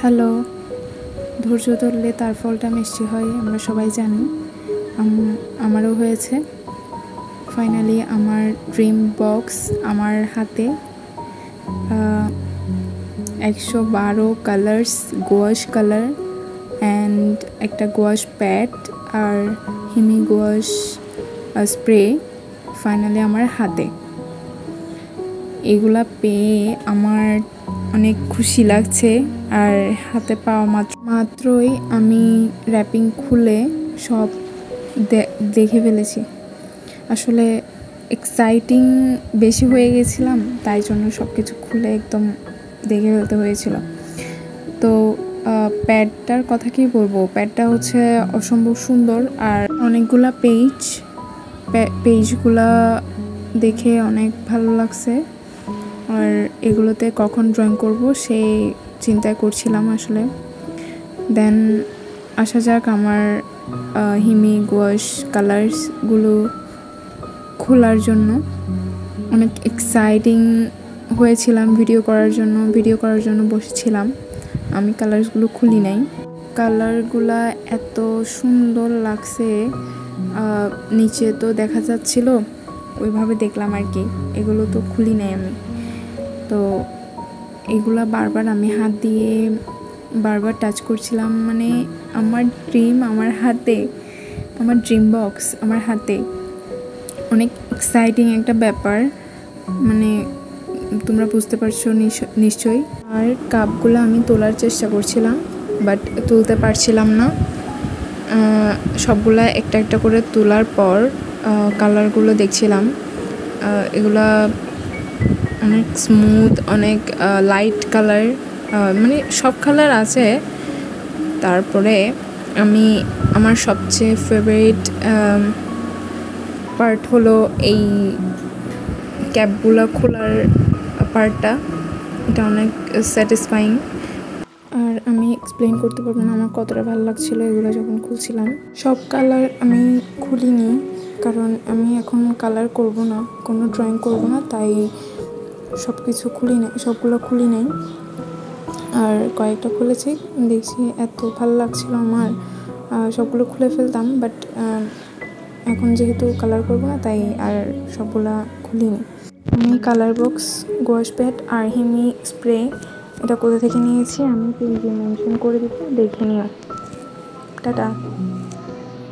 Hello, ধৈর্য ধরলে তার ফলটা মিষ্টি হয়, আমরা সবাই জানি। আমারও হয়েছে। ফাইনালি আমার ড্রিম বক্স আমার হাতে। 112 কালার্স গোয়াশ কালার অ্যান্ড একটা গোয়াশ প্যাড আর হিমি গোয়াশ স্প্রে ফাইনালি আমার হাতে। এগুলা পেয়ে আমার অনেক খুশি লাগছে। আর হাতে পাওয়া মাত্রই আমি র্যাপিং খুলে সব দেখে ফেলেছি। আসলে এক্সাইটিং বেশি হয়ে গেছিলাম, তাই জন্য সব কিছু খুলে একদম দেখে ফেলতে হয়েছিল। তো প্যাডটার কথা কি বলবো, প্যাডটা হচ্ছে অসম্ভব সুন্দর। আর অনেকগুলা পেজগুলা দেখে অনেক ভালো লাগছে। আর এগুলোতে কখন ড্রয়িং করব সেই চিন্তায় করছিলাম আসলে। দেন আসা যাক আমার হিমি গোয়াশ কালার্সগুলো খোলার জন্য। অনেক এক্সাইটিং হয়েছিলাম ভিডিও করার জন্য বসেছিলাম। আমি কালার্সগুলো খুলি নাই। কালারগুলা এত সুন্দর লাগছে, নিচে তো দেখা যাচ্ছিল, ওইভাবে দেখলাম আর কি। এগুলো তো খুলি নাই আমি। তো এগুলা বারবার আমি হাত দিয়ে বারবার টাচ করছিলাম। মানে আমার ড্রিম বক্স আমার হাতে। অনেক এক্সাইটিং একটা ব্যাপার, মানে তোমরা বুঝতে পারছো নিশ্চয়ই। আর কাপগুলো আমি তোলার চেষ্টা করছিলাম, বাট তুলতে পারছিলাম না। সবগুলা একটা একটা করে তোলার পর কালারগুলো দেখছিলাম। এগুলা অনেক স্মুথ, অনেক লাইট কালার, মানে সব কালার আছে। তারপরে আমার সবচেয়ে ফেভারিট পার্ট হলো এই ক্যাপগুলো খোলার পার্টটা। এটা অনেক স্যাটিসফাইং। আর আমি এক্সপ্লেন করতে পারবো না আমার কতটা ভালো লাগছিল এগুলো যখন খুলছিলাম। সব কালার আমি খুলিনি, কারণ আমি এখন কালার করব না, কোনো ড্রয়িং করব না, তাই সবগুলো খুলি নাই। আর কয়েকটা খুলেছি, দেখছি এত ভালো লাগছিল আমার, সবগুলো খুলে ফেলতাম। বাট এখন যেহেতু কালার করব না, তাই আর সবগুলা খুলিনি। আমি কালার বক্স, গোয়াশ প্যাড আর হিমি স্প্রে এটা কোথা থেকে নিয়েছি আমি পেজে মেনশন করে দিতে, দেখে নিও। টাটা।